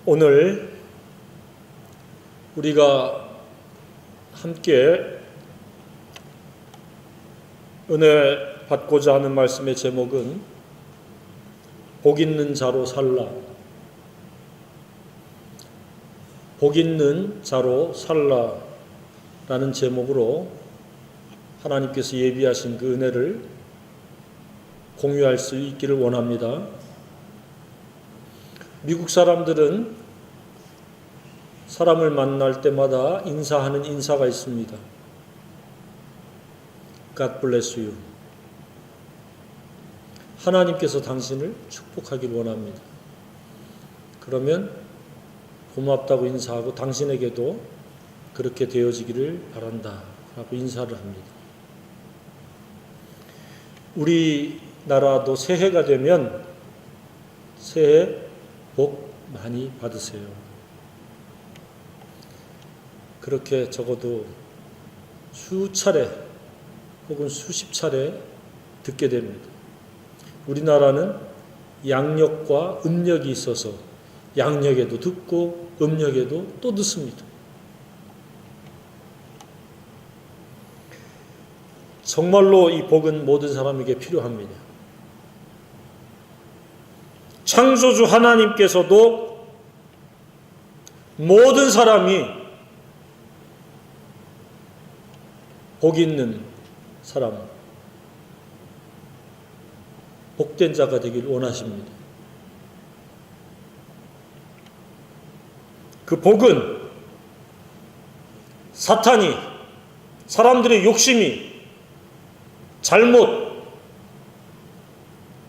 오늘 우리가 함께 은혜 받고자 하는 말씀의 제목은 복 있는 자로 살라. 복 있는 자로 살라 라는 제목으로 하나님께서 예비하신 그 은혜를 공유할 수 있기를 원합니다. 미국 사람들은 사람을 만날 때마다 인사하는 인사가 있습니다. God bless you. 하나님께서 당신을 축복하길 원합니다. 그러면 고맙다고 인사하고 당신에게도 그렇게 되어지기를 바란다 라고 인사를 합니다. 우리나라도 새해가 되면 새해 복 많이 받으세요. 그렇게 적어도 수차례 혹은 수십 차례 듣게 됩니다. 우리나라는 양력과 음력이 있어서 양력에도 듣고 음력에도 또 듣습니다. 정말로 이 복은 모든 사람에게 필요합니다. 창조주 하나님께서도 모든 사람이 복 있는 사람, 복된 자가 되길 원하십니다. 그 복은 사탄이, 사람들의 욕심이 잘못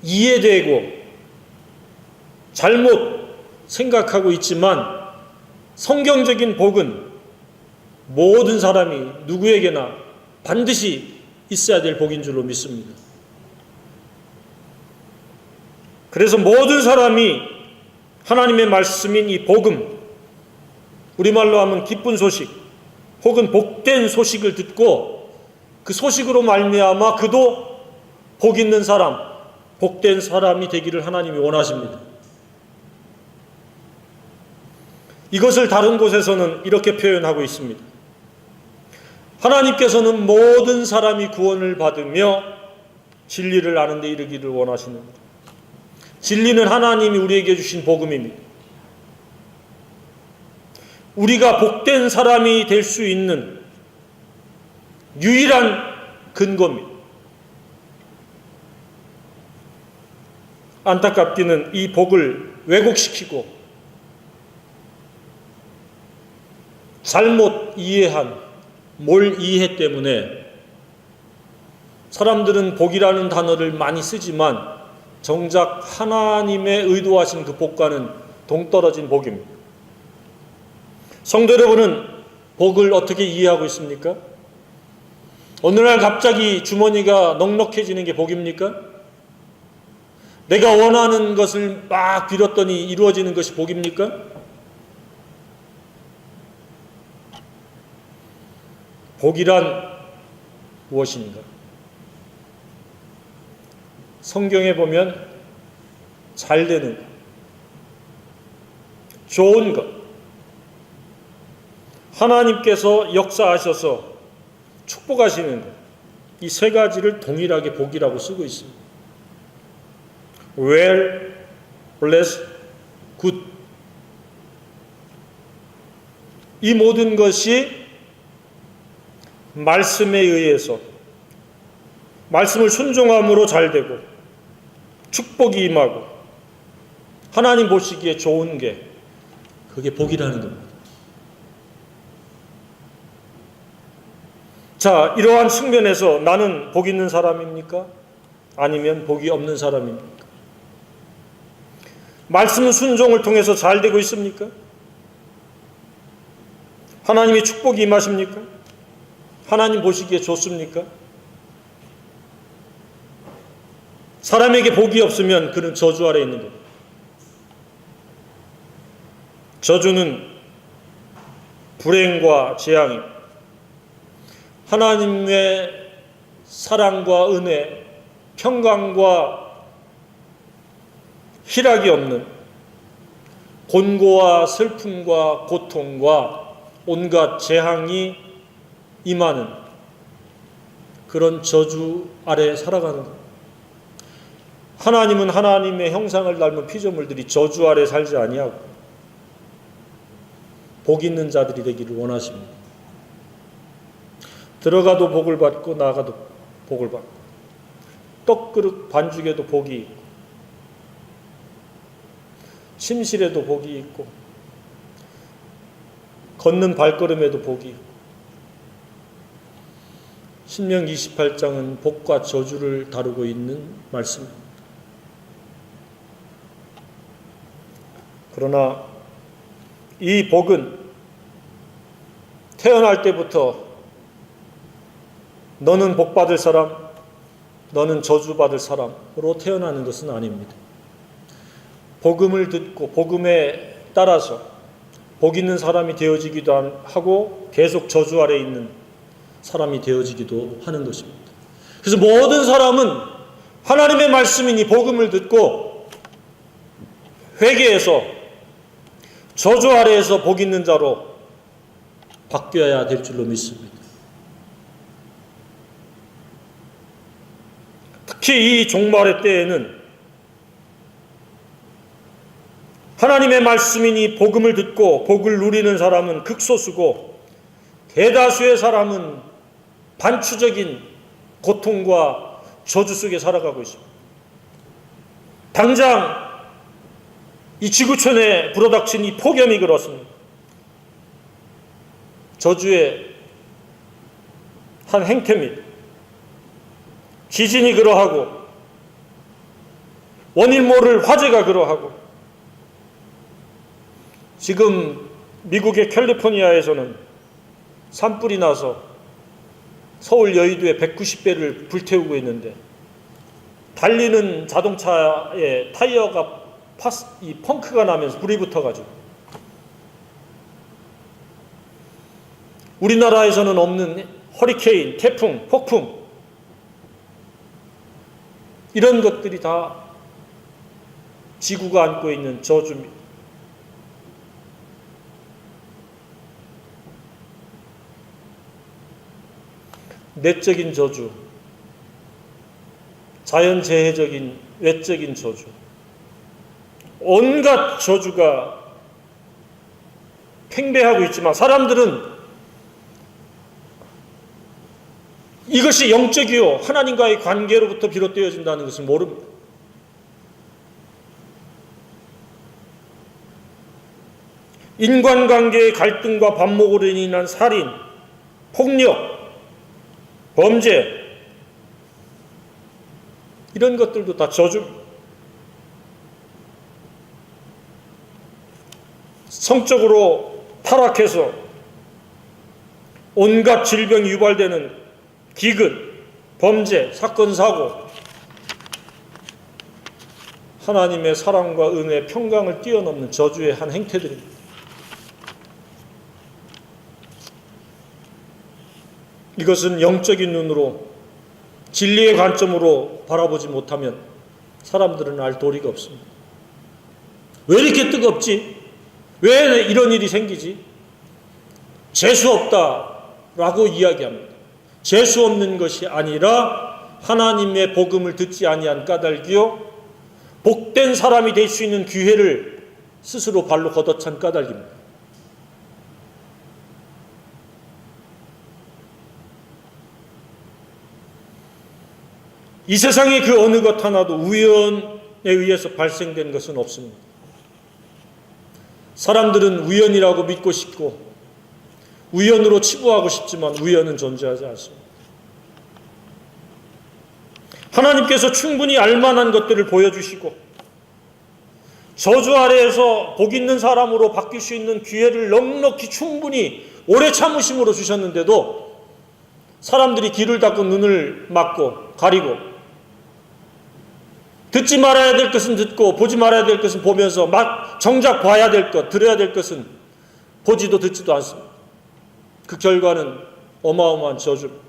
이해되고 잘못 생각하고 있지만 성경적인 복은 모든 사람이 누구에게나 반드시 있어야 될 복인 줄로 믿습니다. 그래서 모든 사람이 하나님의 말씀인 이 복음, 우리말로 하면 기쁜 소식 혹은 복된 소식을 듣고 그 소식으로 말미암아 그도 복 있는 사람, 복된 사람이 되기를 하나님이 원하십니다. 이것을 다른 곳에서는 이렇게 표현하고 있습니다. 하나님께서는 모든 사람이 구원을 받으며 진리를 아는 데 이르기를 원하시는 것. 진리는 하나님이 우리에게 주신 복음입니다. 우리가 복된 사람이 될 수 있는 유일한 근거입니다. 안타깝기는 이 복을 왜곡시키고 잘못 이해한 몰이해 때문에 사람들은 복이라는 단어를 많이 쓰지만 정작 하나님의 의도하신 그 복과는 동떨어진 복입니다. 성도 여러분은 복을 어떻게 이해하고 있습니까? 어느 날 갑자기 주머니가 넉넉해지는 게 복입니까? 내가 원하는 것을 막 빌었더니 이루어지는 것이 복입니까? 복이란 무엇인가? 성경에 보면 잘 되는 것, 좋은 것, 하나님께서 역사하셔서 축복하시는 것, 이 세 가지를 동일하게 복이라고 쓰고 있습니다. well, bless, good. 이 모든 것이 말씀에 의해서 말씀을 순종함으로 잘 되고 축복이 임하고 하나님 보시기에 좋은 게 그게 복이라는 겁니다. 자, 이러한 측면에서 나는 복 있는 사람입니까? 아니면 복이 없는 사람입니까? 말씀 순종을 통해서 잘 되고 있습니까? 하나님의 축복이 임하십니까? 하나님 보시기에 좋습니까? 사람에게 복이 없으면 그는 저주 아래 있는 겁니다. 저주는 불행과 재앙입니다. 하나님의 사랑과 은혜, 평강과 희락이 없는 곤고와 슬픔과 고통과 온갖 재앙이 임하는 그런 저주 아래 살아가는 것. 하나님은 하나님의 형상을 닮은 피조물들이 저주 아래 살지 아니하고 복 있는 자들이 되기를 원하십니다. 들어가도 복을 받고 나가도 복을 받고 떡그릇 반죽에도 복이 있고 침실에도 복이 있고 걷는 발걸음에도 복이 있고 신명 28장은 복과 저주를 다루고 있는 말씀입니다. 그러나 이 복은 태어날 때부터 너는 복받을 사람, 너는 저주받을 사람으로 태어나는 것은 아닙니다. 복음을 듣고 복음에 따라서 복 있는 사람이 되어지기도 하고 계속 저주 아래 있는 사람이 되어지기도 하는 것입니다. 그래서 모든 사람은 하나님의 말씀이니 복음을 듣고 회개해서 저주 아래에서 복 있는 자로 바뀌어야 될 줄로 믿습니다. 특히 이 종말의 때에는 하나님의 말씀이니 복음을 듣고 복을 누리는 사람은 극소수고 대다수의 사람은 반추적인 고통과 저주 속에 살아가고 있습니다. 당장 이 지구촌에 불어닥친 이 폭염이 그렇습니다. 저주의 한 행태입니다. 지진이 그러하고 원인 모를 화재가 그러하고 지금 미국의 캘리포니아에서는 산불이 나서 서울 여의도에 190배를 불태우고 있는데 달리는 자동차의 타이어가 이 펑크가 나면서 불이 붙어가지고 우리나라에서는 없는 허리케인, 태풍, 폭풍 이런 것들이 다 지구가 안고 있는 저주입니다. 내적인 저주, 자연재해적인 외적인 저주, 온갖 저주가 팽배하고 있지만 사람들은 이것이 영적이요 하나님과의 관계로부터 비롯되어진다는 것을 모릅니다. 인간관계의 갈등과 반목으로 인한 살인, 폭력, 범죄 이런 것들도 다 저주입니다. 성적으로 타락해서 온갖 질병이 유발되는 기근, 범죄, 사건, 사고 하나님의 사랑과 은혜, 평강을 뛰어넘는 저주의 한 행태들입니다. 이것은 영적인 눈으로 진리의 관점으로 바라보지 못하면 사람들은 알 도리가 없습니다. 왜 이렇게 뜨겁지? 왜 이런 일이 생기지? 재수 없다라고 이야기합니다. 재수 없는 것이 아니라 하나님의 복음을 듣지 아니한 까닭이요 복된 사람이 될 수 있는 기회를 스스로 발로 걷어찬 까닭입니다. 이 세상의 그 어느 것 하나도 우연에 의해서 발생된 것은 없습니다. 사람들은 우연이라고 믿고 싶고 우연으로 치부하고 싶지만 우연은 존재하지 않습니다. 하나님께서 충분히 알만한 것들을 보여주시고 저주 아래에서 복 있는 사람으로 바뀔 수 있는 기회를 넉넉히 충분히 오래 참으심으로 주셨는데도 사람들이 귀를 닫고 눈을 막고 가리고 듣지 말아야 될 것은 듣고 보지 말아야 될 것은 보면서 막 정작 봐야 될 것, 들어야 될 것은 보지도 듣지도 않습니다. 그 결과는 어마어마한 저주입니다.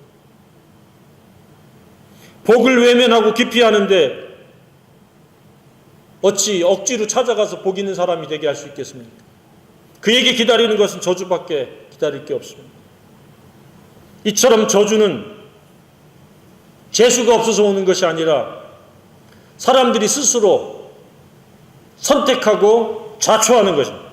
복을 외면하고 기피하는데 어찌 억지로 찾아가서 복 있는 사람이 되게 할 수 있겠습니까? 그에게 기다리는 것은 저주밖에 기다릴 게 없습니다. 이처럼 저주는 재수가 없어서 오는 것이 아니라 사람들이 스스로 선택하고 자초하는 것입니다.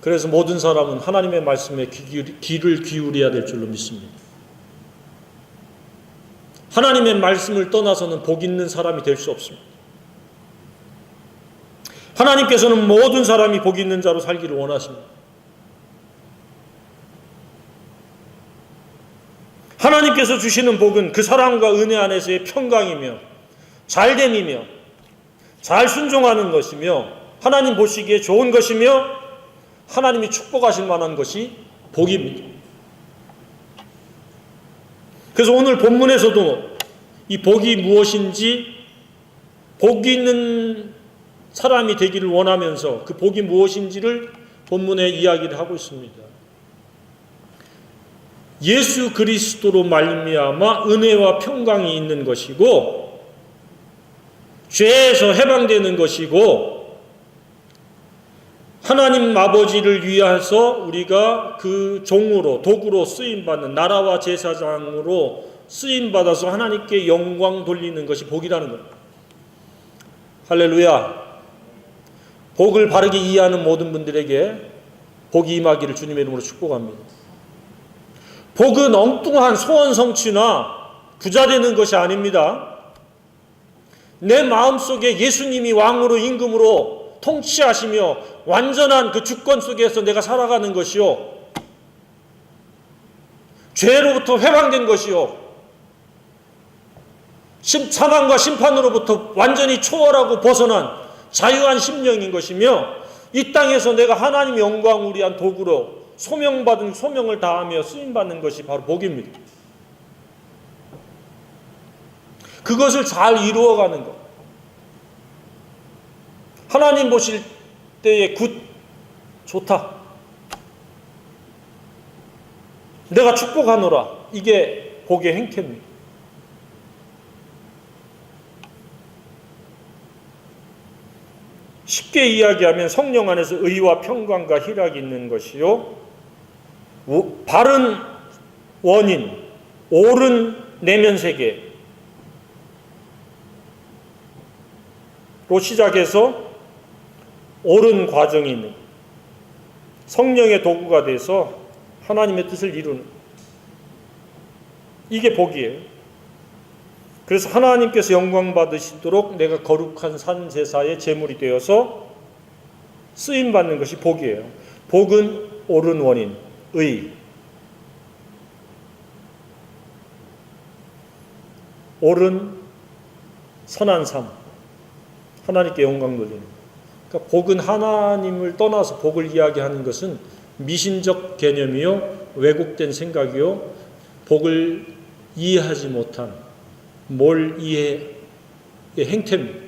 그래서 모든 사람은 하나님의 말씀에 귀를 기울여야 될 줄로 믿습니다. 하나님의 말씀을 떠나서는 복 있는 사람이 될 수 없습니다. 하나님께서는 모든 사람이 복 있는 자로 살기를 원하십니다. 하나님께서 주시는 복은 그 사랑과 은혜 안에서의 평강이며 잘됨이며 잘 순종하는 것이며 하나님 보시기에 좋은 것이며 하나님이 축복하실 만한 것이 복입니다. 그래서 오늘 본문에서도 이 복이 무엇인지 복이 있는 사람이 되기를 원하면서 그 복이 무엇인지를 본문에 이야기를 하고 있습니다. 예수 그리스도로 말미암아 은혜와 평강이 있는 것이고 죄에서 해방되는 것이고 하나님 아버지를 위해서 우리가 그 종으로 도구로 쓰임받는 나라와 제사장으로 쓰임받아서 하나님께 영광 돌리는 것이 복이라는 겁니다. 할렐루야. 복을 바르게 이해하는 모든 분들에게 복이 임하기를 주님의 이름으로 축복합니다. 복은 엉뚱한 소원 성취나 부자 되는 것이 아닙니다. 내 마음속에 예수님이 왕으로 임금으로 통치하시며 완전한 그 주권 속에서 내가 살아가는 것이요, 죄로부터 해방된 것이요, 사망과 심판으로부터 완전히 초월하고 벗어난 자유한 심령인 것이며 이 땅에서 내가 하나님 영광을 위한 도구로 소명받은 소명을 다하며 쓰임받는 것이 바로 복입니다. 그것을 잘 이루어가는 것. 하나님 보실 때에 좋다. 내가 축복하노라. 이게 복의 행태입니다. 쉽게 이야기하면 성령 안에서 의와 평강과 희락이 있는 것이요, 바른 원인, 옳은 내면 세계로 시작해서 옳은 과정이 있는 성령의 도구가 돼서 하나님의 뜻을 이루는, 이게 복이에요. 그래서 하나님께서 영광 받으시도록 내가 거룩한 산 제사의 제물이 되어서 쓰임 받는 것이 복이에요. 복은 옳은 원인, 의, 옳은 선한 삶, 하나님께 영광 돌리는. 그러니까 복은 하나님을 떠나서 복을 이야기하는 것은 미신적 개념이요, 왜곡된 생각이요, 복을 이해하지 못한 뭘 이해의 행태입니다.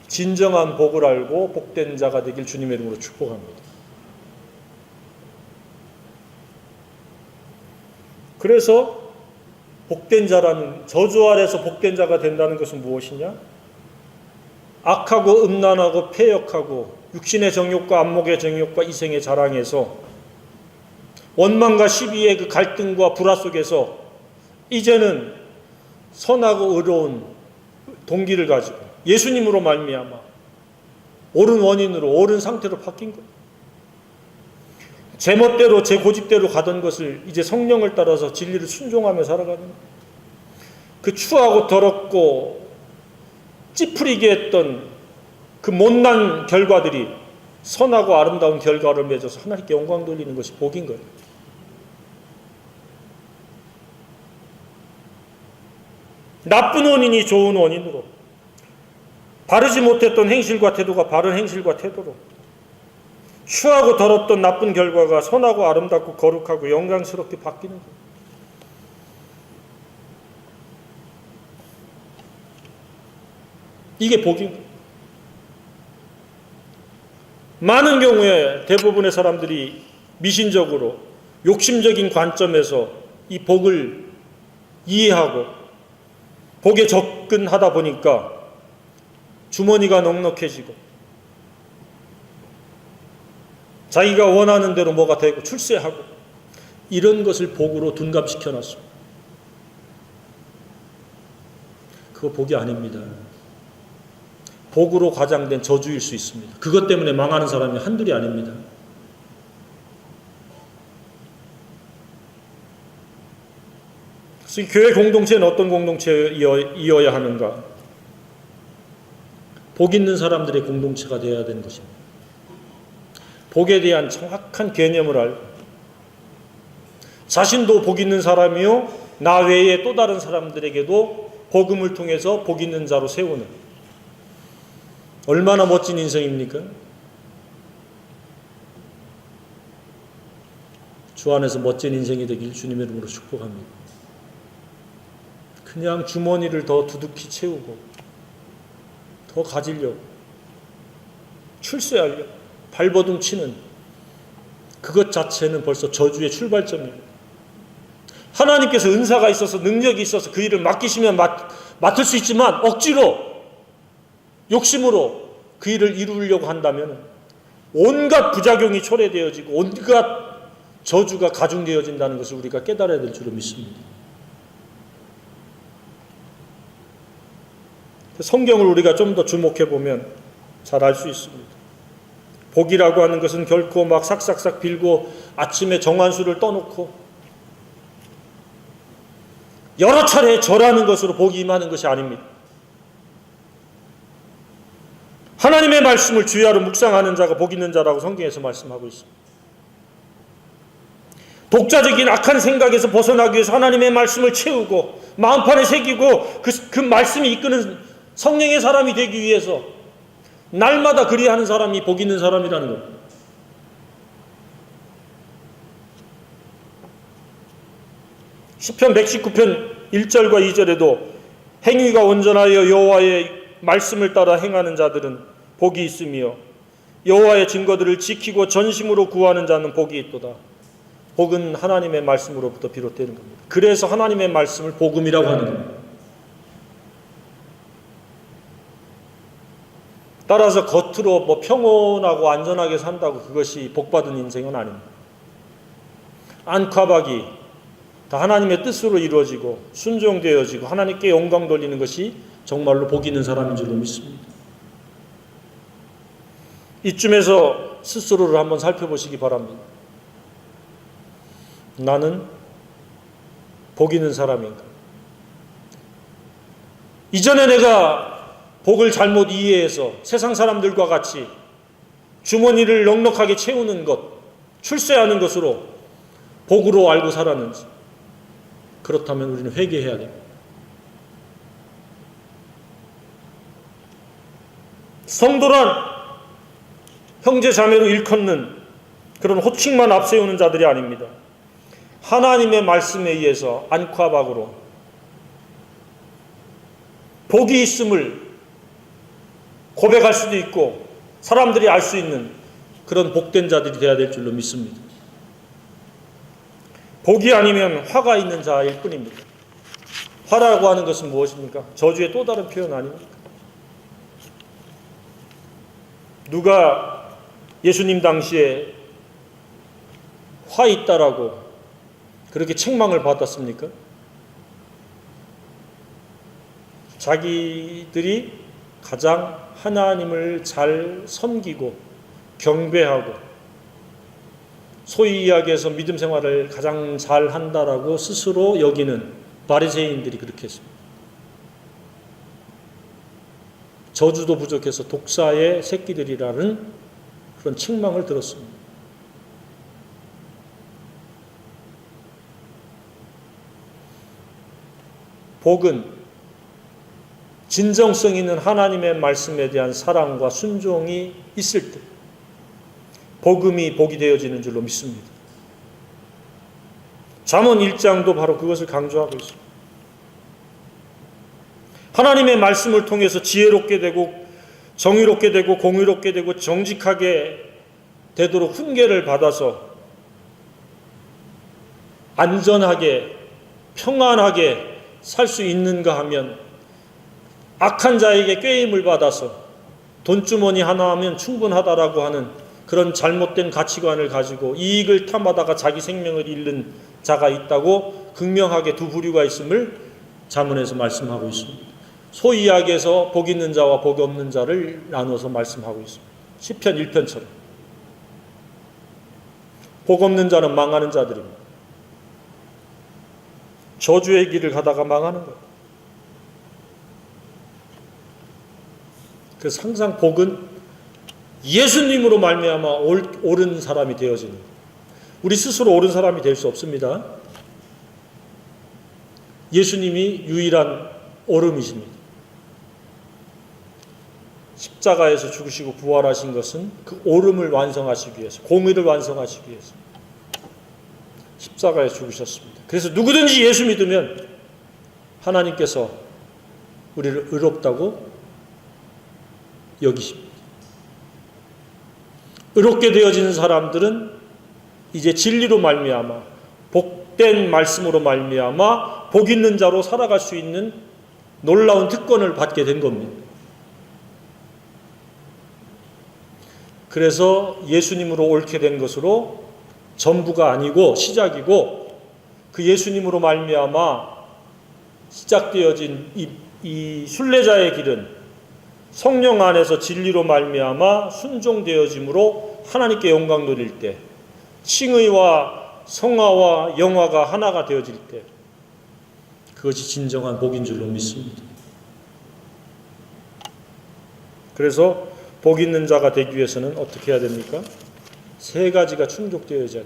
진정한 복을 알고 복된 자가 되길 주님의 이름으로 축복합니다. 그래서 복된 자라는, 저주 아래서 복된 자가 된다는 것은 무엇이냐? 악하고 음란하고 패역하고 육신의 정욕과 안목의 정욕과 이생의 자랑에서 원망과 시비의 그 갈등과 불화 속에서 이제는 선하고 의로운 동기를 가지고 예수님으로 말미암아 옳은 원인으로 옳은 상태로 바뀐 거예요. 제 멋대로 제 고집대로 가던 것을 이제 성령을 따라서 진리를 순종하며 살아가는 거예요. 그 추하고 더럽고 찌푸리게 했던 그 못난 결과들이 선하고 아름다운 결과를 맺어서 하나님께 영광 돌리는 것이 복인 거예요. 나쁜 원인이 좋은 원인으로, 바르지 못했던 행실과 태도가 바른 행실과 태도로, 추하고 더럽던 나쁜 결과가 선하고 아름답고 거룩하고 영광스럽게 바뀌는 거예요. 이게 복인 거예요. 많은 경우에 대부분의 사람들이 미신적으로 욕심적인 관점에서 이 복을 이해하고 복에 접근하다 보니까 주머니가 넉넉해지고 자기가 원하는 대로 뭐가 되고 출세하고 이런 것을 복으로 둔갑시켜놨습니다. 그거 복이 아닙니다. 복으로 과장된 저주일 수 있습니다. 그것 때문에 망하는 사람이 한둘이 아닙니다. 그래서 이 교회 공동체는 어떤 공동체이어야 하는가? 복 있는 사람들의 공동체가 되어야 되는 것입니다. 복에 대한 정확한 개념을 알고 자신도 복 있는 사람이요 나 외에 또 다른 사람들에게도 복음을 통해서 복 있는 자로 세우는 얼마나 멋진 인생입니까? 주 안에서 멋진 인생이 되길 주님의 이름으로 축복합니다. 그냥 주머니를 더 두둑히 채우고 더 가지려고 출세하려고 발버둥 치는 그것 자체는 벌써 저주의 출발점입니다. 하나님께서 은사가 있어서 능력이 있어서 그 일을 맡기시면 맡을 수 있지만 억지로 욕심으로 그 일을 이루려고 한다면 온갖 부작용이 초래되어지고 온갖 저주가 가중되어진다는 것을 우리가 깨달아야 될 줄로 믿습니다. 성경을 우리가 좀 더 주목해 보면 잘 알 수 있습니다. 복이라고 하는 것은 결코 막 삭삭삭 빌고 아침에 정한수를 떠놓고 여러 차례 절하는 것으로 복이 임하는 것이 아닙니다. 하나님의 말씀을 주야로 묵상하는 자가 복 있는 자라고 성경에서 말씀하고 있습니다. 독자적인 악한 생각에서 벗어나기 위해서 하나님의 말씀을 채우고 마음판에 새기고 그 말씀이 이끄는 성령의 사람이 되기 위해서 날마다 그리하는 사람이 복 있는 사람이라는 겁니다. 시편 119편 1절과 2절에도 행위가 온전하여 여호와의 말씀을 따라 행하는 자들은 복이 있으며 여호와의 증거들을 지키고 전심으로 구하는 자는 복이 있도다. 복은 하나님의 말씀으로부터 비롯되는 겁니다. 그래서 하나님의 말씀을 복음이라고 하는 겁니다. 따라서 겉으로 뭐 평온하고 안전하게 산다고 그것이 복받은 인생은 아닙니다. 안팎박이 다 하나님의 뜻으로 이루어지고 순종되어지고 하나님께 영광 돌리는 것이 정말로 복 있는 사람인 줄로 믿습니다. 이쯤에서 스스로를 한번 살펴보시기 바랍니다. 나는 복 있는 사람인가? 이전에 내가 복을 잘못 이해해서 세상 사람들과 같이 주머니를 넉넉하게 채우는 것, 출세하는 것으로 복으로 알고 살았는지, 그렇다면 우리는 회개해야 됩니다. 성도란 형제 자매로 일컫는 그런 호칭만 앞세우는 자들이 아닙니다. 하나님의 말씀에 의해서 안팎박으로 복이 있음을 고백할 수도 있고 사람들이 알 수 있는 그런 복된 자들이 되어야 될 줄로 믿습니다. 복이 아니면 화가 있는 자일 뿐입니다. 화라고 하는 것은 무엇입니까? 저주의 또 다른 표현 아닙니까? 누가 예수님 당시에 화 있다라고 그렇게 책망을 받았습니까? 자기들이 가장 하나님을 잘 섬기고 경배하고 소위 이야기해서 믿음 생활을 가장 잘 한다라고 스스로 여기는 바리새인들이 그렇게 했습니다. 저주도 부족해서 독사의 새끼들이라는 그런 책망을 들었습니다. 복은 진정성 있는 하나님의 말씀에 대한 사랑과 순종이 있을 때 복음이 복이 되어지는 줄로 믿습니다. 잠언 1장도 바로 그것을 강조하고 있습니다. 하나님의 말씀을 통해서 지혜롭게 되고 정의롭게 되고 공의롭게 되고 정직하게 되도록 훈계를 받아서 안전하게 평안하게 살 수 있는가 하면 악한 자에게 꾀임을 받아서 돈주머니 하나 하면 충분하다라고 하는 그런 잘못된 가치관을 가지고 이익을 탐하다가 자기 생명을 잃는 자가 있다고 극명하게 두 부류가 있음을 잠언에서 말씀하고 있습니다. 소위 이야기해서 복 있는 자와 복 없는 자를 나눠서 말씀하고 있습니다. 시편 1편처럼. 복 없는 자는 망하는 자들입니다. 저주의 길을 가다가 망하는 거예요. 그래서 항상 복은 예수님으로 말미암아 옳은 사람이 되어지는 거예요. 우리 스스로 옳은 사람이 될 수 없습니다. 예수님이 유일한 옳음이십니다. 십자가에서 죽으시고 부활하신 것은 그 옳음을 완성하시기 위해서, 공의를 완성하시기 위해서 십자가에 죽으셨습니다. 그래서 누구든지 예수 믿으면 하나님께서 우리를 의롭다고 여기십니다. 의롭게 되어지는 사람들은 이제 진리로 말미암아 복된 말씀으로 말미암아 복 있는 자로 살아갈 수 있는 놀라운 특권을 받게 된 겁니다. 그래서 예수님으로 옳게 된 것으로 전부가 아니고 시작이고, 그 예수님으로 말미암아 시작되어진 이 순례자의 길은 성령 안에서 진리로 말미암아 순종되어짐으로 하나님께 영광 돌릴 때, 칭의와 성화와 영화가 하나가 되어질 때, 그것이 진정한 복인 줄로 믿습니다. 그래서 복 있는 자가 되기 위해서는 어떻게 해야 됩니까? 세 가지가 충족되어야 돼요.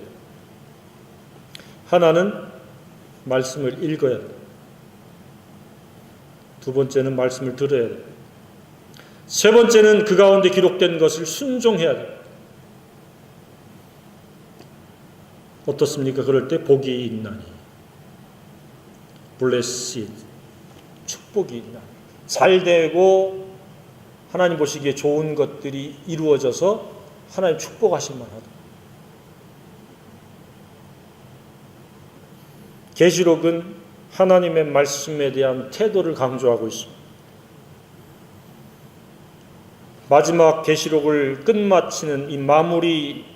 하나는 말씀을 읽어야 돼요. 두 번째는 말씀을 들어야 돼요. 세 번째는 그 가운데 기록된 것을 순종해야 돼요. 어떻습니까? 그럴 때 복이 있나니. blessed, 축복이 있나니. 잘 되고 하나님 보시기에 좋은 것들이 이루어져서 하나님 축복하실 만하다. 계시록은 하나님의 말씀에 대한 태도를 강조하고 있습니다. 마지막 계시록을 끝마치는 이 마무리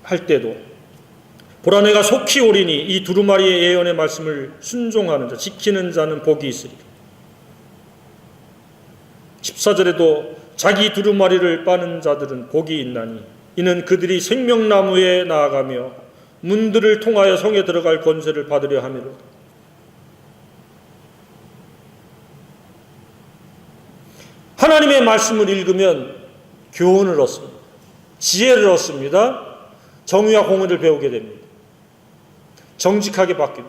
할 때도 보라 내가 속히 오리니 이 두루마리의 예언의 말씀을 순종하는 자 지키는 자는 복이 있으리라. 14절에도 자기 두루마리를 빠는 자들은 복이 있나니 이는 그들이 생명나무에 나아가며 문들을 통하여 성에 들어갈 권세를 받으려 함이로다. 하나님의 말씀을 읽으면 교훈을 얻습니다. 지혜를 얻습니다. 정의와 공의를 배우게 됩니다. 정직하게 바뀝니다.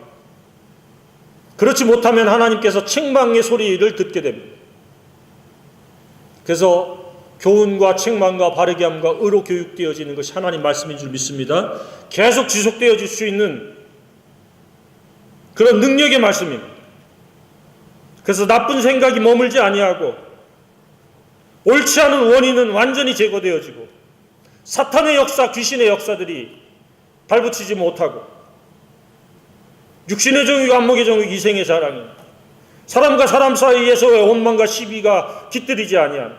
그렇지 못하면 하나님께서 책망의 소리를 듣게 됩니다. 그래서 교훈과 책망과 바르게 함과 의로 교육되어지는 것이 하나님 말씀인 줄 믿습니다. 계속 지속되어질 수 있는 그런 능력의 말씀입니다. 그래서 나쁜 생각이 머물지 아니하고 옳지 않은 원인은 완전히 제거되어지고 사탄의 역사, 귀신의 역사들이 발붙이지 못하고 육신의 정욕, 안목의 정욕, 이생의 자랑이 사람과 사람 사이에서의 원망과 시비가 깃들이지 아니한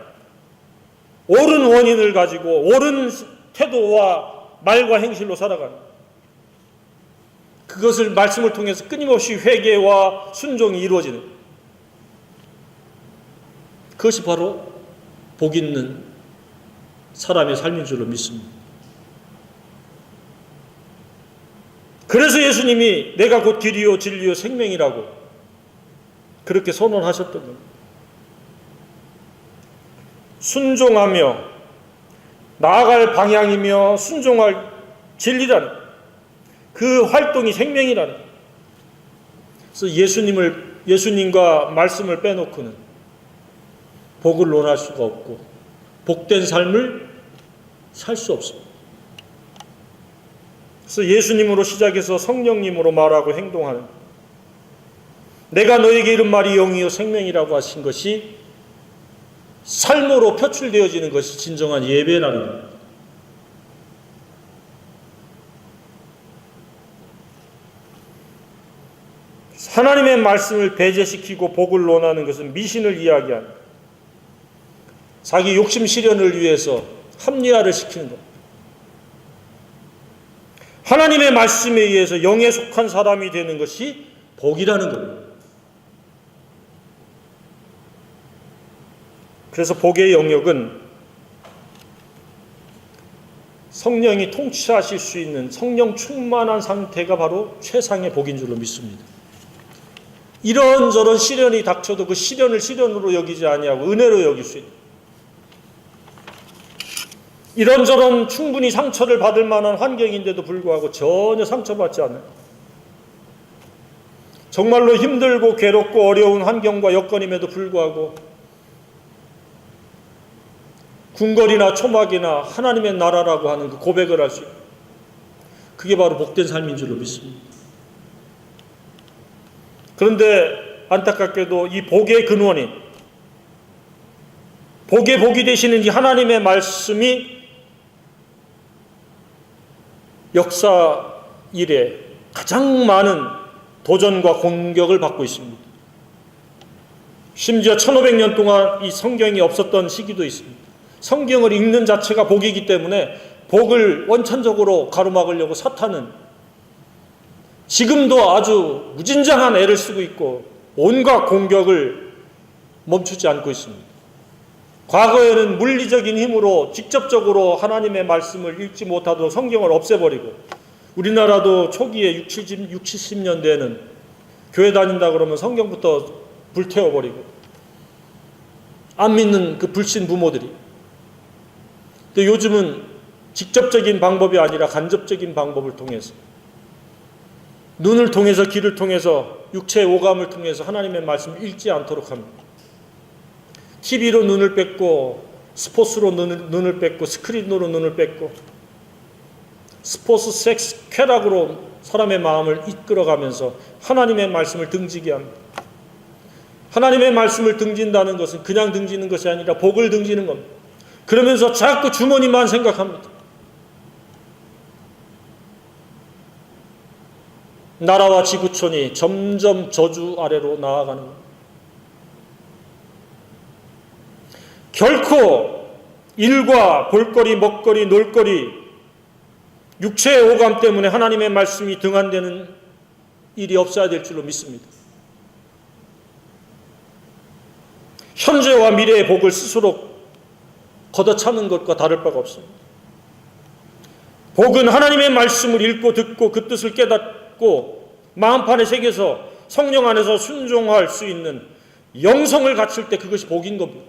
옳은 원인을 가지고 옳은 태도와 말과 행실로 살아가는, 그것을 말씀을 통해서 끊임없이 회개와 순종이 이루어지는, 그것이 바로 복 있는 사람의 삶인 줄로 믿습니다. 그래서 예수님이 내가 곧 길이요 진리요 생명이라고 그렇게 선언하셨던 겁니다. 순종하며 나아갈 방향이며 순종할 진리라는 그 활동이 생명이라는, 그래서 예수님과 말씀을 빼놓고는 복을 논할 수가 없고 복된 삶을 살 수 없습니다. 그래서 예수님으로 시작해서 성령님으로 말하고 행동하는, 내가 너에게 이른 말이 영이요 생명이라고 하신 것이 삶으로 표출되어지는 것이 진정한 예배라는 겁니다. 하나님의 말씀을 배제시키고 복을 논하는 것은 미신을 이야기합니다. 자기 욕심 실현을 위해서 합리화를 시키는 것. 하나님의 말씀에 의해서 영에 속한 사람이 되는 것이 복이라는 겁니다. 그래서 복의 영역은 성령이 통치하실 수 있는 성령 충만한 상태가 바로 최상의 복인 줄로 믿습니다. 이런저런 시련이 닥쳐도 그 시련을 시련으로 여기지 아니하고 은혜로 여길 수 있는, 이런저런 충분히 상처를 받을 만한 환경인데도 불구하고 전혀 상처받지 않아요. 정말로 힘들고 괴롭고 어려운 환경과 여건임에도 불구하고 궁궐이나 초막이나 하나님의 나라라고 하는 그 고백을 할 수 있고, 그게 바로 복된 삶인 줄로 믿습니다. 그런데 안타깝게도 이 복의 근원인, 복의 복이 되시는 이 하나님의 말씀이 역사 이래 가장 많은 도전과 공격을 받고 있습니다. 심지어 1500년 동안 이 성경이 없었던 시기도 있습니다. 성경을 읽는 자체가 복이기 때문에 복을 원천적으로 가로막으려고 사탄은 지금도 아주 무진장한 애를 쓰고 있고 온갖 공격을 멈추지 않고 있습니다. 과거에는 물리적인 힘으로 직접적으로 하나님의 말씀을 읽지 못하도록 성경을 없애버리고, 우리나라도 초기에 60, 70년대에는 교회 다닌다 그러면 성경부터 불태워버리고, 안 믿는 그 불신 부모들이. 근데 요즘은 직접적인 방법이 아니라 간접적인 방법을 통해서, 눈을 통해서, 귀를 통해서, 육체의 오감을 통해서 하나님의 말씀을 읽지 않도록 합니다. TV로 눈을 뺐고, 스포츠로 눈을 뺐고, 스크린으로 눈을 뺐고, 스포츠, 섹스, 쾌락으로 사람의 마음을 이끌어가면서 하나님의 말씀을 등지게 합니다. 하나님의 말씀을 등진다는 것은 그냥 등지는 것이 아니라 복을 등지는 겁니다. 그러면서 자꾸 주머니만 생각합니다. 나라와 지구촌이 점점 저주 아래로 나아가는 겁니다. 결코 일과 볼거리, 먹거리, 놀거리, 육체의 오감 때문에 하나님의 말씀이 등한되는 일이 없어야 될 줄로 믿습니다. 현재와 미래의 복을 스스로 걷어차는 것과 다를 바가 없습니다. 복은 하나님의 말씀을 읽고 듣고 그 뜻을 깨닫고 마음판에 새겨서 성령 안에서 순종할 수 있는 영성을 갖출 때 그것이 복인 겁니다.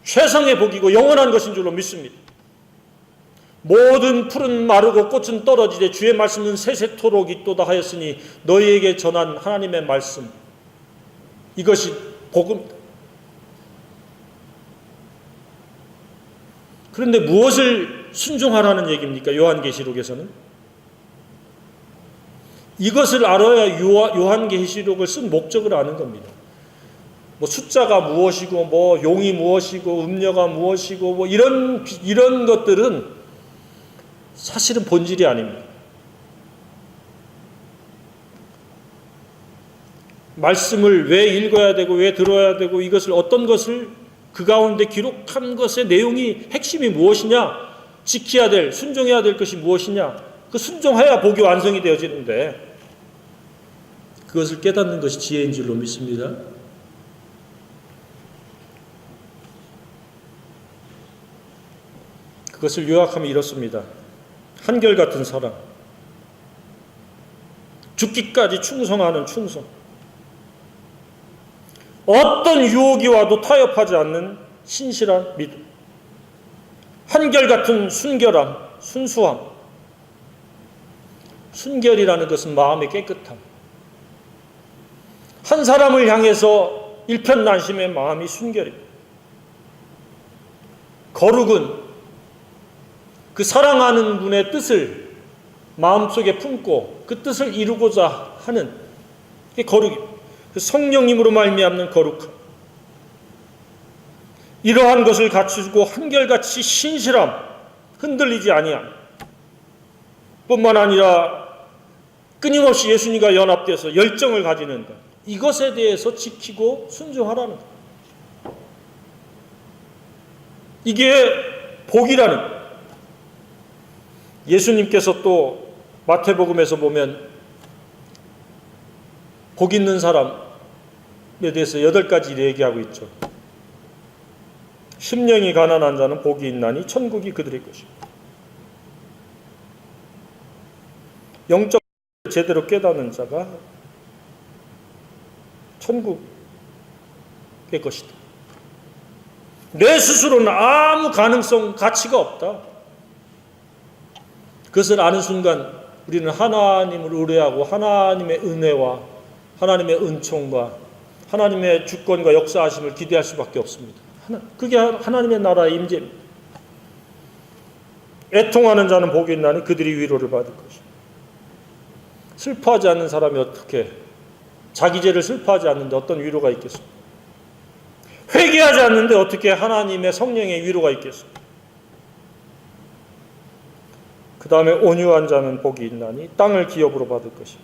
최상의 복이고 영원한 것인 줄로 믿습니다. 모든 풀은 마르고 꽃은 떨어지되 주의 말씀은 세세토록 있도다 하였으니 너희에게 전한 하나님의 말씀, 이것이 복음입니다. 그런데 무엇을 순종하라는 얘기입니까? 요한계시록에서는 이것을 알아야 요한계시록을 쓴 목적을 아는 겁니다. 뭐 숫자가 무엇이고 뭐 용이 무엇이고 음녀가 무엇이고 뭐 이런 것들은 사실은 본질이 아닙니다. 말씀을 왜 읽어야 되고 왜 들어야 되고 이것을 어떤 것을 그 가운데 기록한 것의 내용이 핵심이 무엇이냐, 지켜야 될, 순종해야 될 것이 무엇이냐, 그 순종해야 복이 완성이 되어지는데 그것을 깨닫는 것이 지혜인 줄로 믿습니다. 그것을 요약하면 이렇습니다. 한결같은 사랑, 죽기까지 충성하는 충성, 어떤 유혹이 와도 타협하지 않는 신실한 믿음, 한결같은 순결함, 순수함. 순결이라는 것은 마음의 깨끗함. 한 사람을 향해서 일편단심의 마음이 순결입니다. 거룩은 그 사랑하는 분의 뜻을 마음속에 품고 그 뜻을 이루고자 하는 게 거룩입니다. 그 성령님으로 말미암는 거룩함. 이러한 것을 갖추고 한결같이 신실함, 흔들리지 아니함 뿐만 아니라 끊임없이 예수님과 연합돼서 열정을 가지는 것, 이것에 대해서 지키고 순종하라는 것. 이게 복이라는 것. 예수님께서 또 마태복음에서 보면 복 있는 사람에 대해서 8가지 얘기하고 있죠. 심령이 가난한 자는 복이 있나니 천국이 그들의 것이고, 영적 제대로 깨닫는 자가 천국의 것이다. 내 스스로는 아무 가능성, 가치가 없다. 그것을 아는 순간 우리는 하나님을 의뢰하고 하나님의 은혜와 하나님의 은총과 하나님의 주권과 역사하심을 기대할 수밖에 없습니다. 그게 하나님의 나라의 임재입니다. 애통하는 자는 복이 있나니 그들이 위로를 받을 것이다. 슬퍼하지 않는 사람이 어떻게 자기 죄를 슬퍼하지 않는데 어떤 위로가 있겠습니까? 회개하지 않는데 어떻게 하나님의 성령의 위로가 있겠습니까? 그 다음에 온유한 자는 복이 있나니 땅을 기업으로 받을 것이다.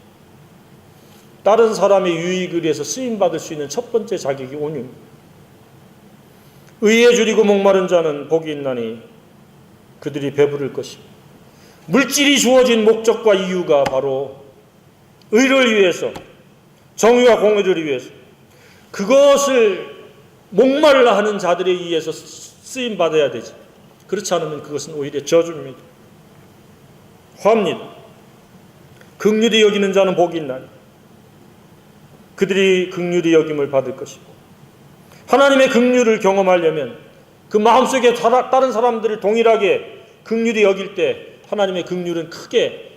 다른 사람의 유익을 위해서 쓰임받을 수 있는 첫 번째 자격이 온유입니다. 의에 줄이고 목마른 자는 복이 있나니 그들이 배부를 것입니다. 물질이 주어진 목적과 이유가 바로 의를 위해서, 정의와 공의를 위해서, 그것을 목말라 하는 자들에 의해서 쓰임받아야 되지. 그렇지 않으면 그것은 오히려 저주입니다. 화합니다. 긍휼히 여기는 자는 복이 있나니 그들이 긍휼히 여김을 받을 것이고, 하나님의 긍휼을 경험하려면 그 마음속에 다른 사람들을 동일하게 긍휼히 여길 때 하나님의 긍휼은 크게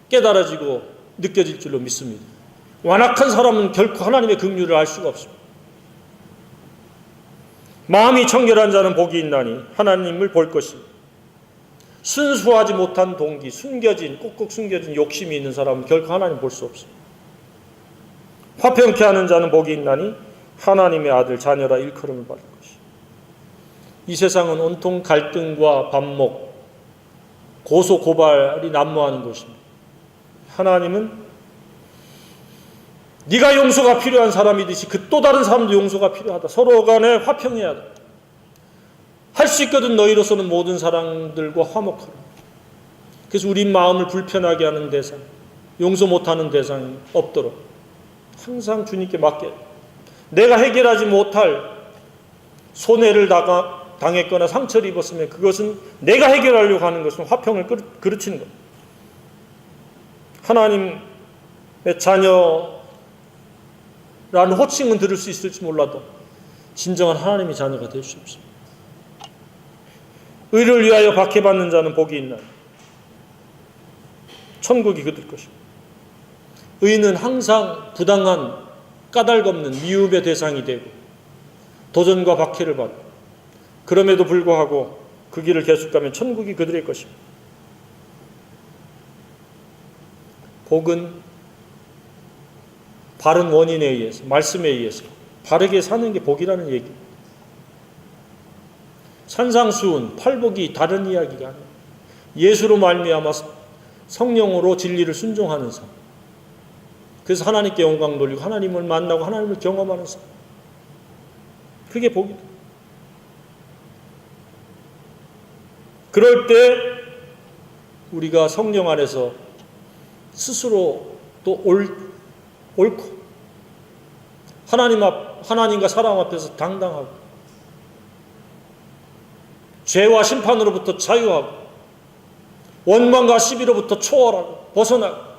깨달아지고 느껴질 줄로 믿습니다. 완악한 사람은 결코 하나님의 긍휼을 알 수가 없습니다. 마음이 청결한 자는 복이 있나니 하나님을 볼 것입니다. 순수하지 못한 동기, 꾹꾹 숨겨진 욕심이 있는 사람은 결코 하나님 볼 수 없습니다. 화평케 하는 자는 복이 있나니 하나님의 아들 자녀라 일컬음을 받을 것이다. 이 세상은 온통 갈등과 반목, 고소 고발이 난무하는 것입니다. 하나님은 네가 용서가 필요한 사람이듯이 그 또 다른 사람도 용서가 필요하다. 서로 간에 화평해야 한다. 할 수 있거든 너희로서는 모든 사람들과 화목하라. 그래서 우리 마음을 불편하게 하는 대상, 용서 못하는 대상이 없도록 항상 주님께 맡겨. 내가 해결하지 못할 손해를 당했거나 상처를 입었으면 그것은 내가 해결하려고 하는 것은 화평을 그르치는 것. 하나님의 자녀라는 호칭은 들을 수 있을지 몰라도 진정한 하나님의 자녀가 될 수 없습니다. 의를 위하여 박해받는 자는 복이 있나니 천국이 그들 것입니다. 의는 항상 부당한 까닭없는 미움의 대상이 되고 도전과 박해를 받고, 그럼에도 불구하고 그 길을 계속 가면 천국이 그들의 것입니다. 복은 바른 원인에 의해서, 말씀에 의해서 바르게 사는 게 복이라는 얘기입니다. 산상수훈, 팔복이 다른 이야기가 아니에요. 예수로 말미암아 성령으로 진리를 순종하는 삶. 그래서 하나님께 영광 돌리고 하나님을 만나고 하나님을 경험하는 삶. 그게 복이다. 그럴 때 우리가 성령 안에서 스스로 또 옳고 하나님과 사람 앞에서 당당하고 죄와 심판으로부터 자유하고 원망과 시비로부터 초월하고 벗어나고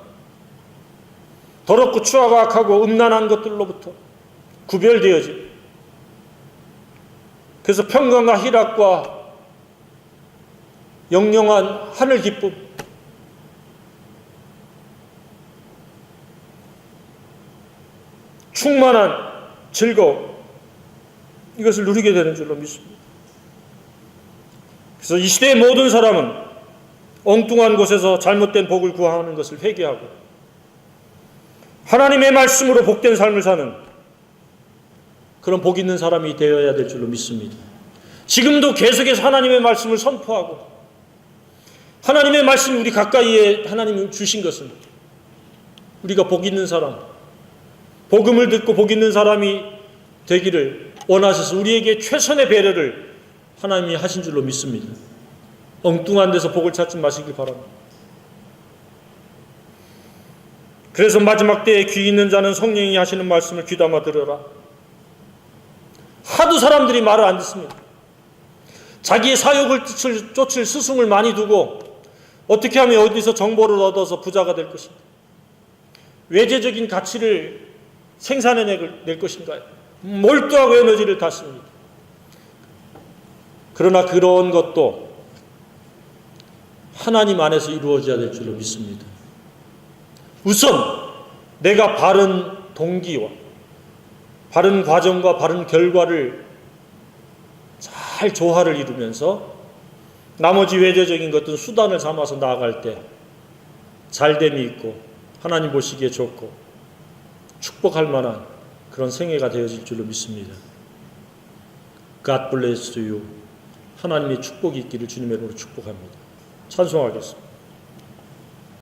더럽고 추하고 악하고 음란한 것들로부터 구별되어지고, 그래서 평강과 희락과 영영한 하늘 기쁨, 충만한 즐거움, 이것을 누리게 되는 줄로 믿습니다. 그래서 이 시대의 모든 사람은 엉뚱한 곳에서 잘못된 복을 구하는 것을 회개하고 하나님의 말씀으로 복된 삶을 사는 그런 복 있는 사람이 되어야 될 줄로 믿습니다. 지금도 계속해서 하나님의 말씀을 선포하고, 하나님의 말씀이 우리 가까이에 하나님이 주신 것은 우리가 복 있는 사람, 복음을 듣고 복 있는 사람이 되기를 원하셔서 우리에게 최선의 배려를 하나님이 하신 줄로 믿습니다. 엉뚱한 데서 복을 찾지 마시길 바랍니다. 그래서 마지막 때에 귀 있는 자는 성령이 하시는 말씀을 귀담아 들으라. 하도 사람들이 말을 안 듣습니다. 자기의 사욕을 쫓을 스승을 많이 두고 어떻게 하면 어디서 정보를 얻어서 부자가 될 것인가? 외재적인 가치를 생산해낼 것인가요? 몰두하고 에너지를 다 씁니다. 그러나 그런 것도 하나님 안에서 이루어져야 될 줄로 믿습니다. 우선 내가 바른 동기와 바른 과정과 바른 결과를 잘 조화를 이루면서 나머지 외재적인 것들은 수단을 삼아서 나아갈 때 잘됨이 있고 하나님 보시기에 좋고 축복할 만한 그런 생애가 되어질 줄로 믿습니다. God bless you. 하나님의 축복이 있기를 주님의 이름으로 축복합니다. 찬송하겠습니다.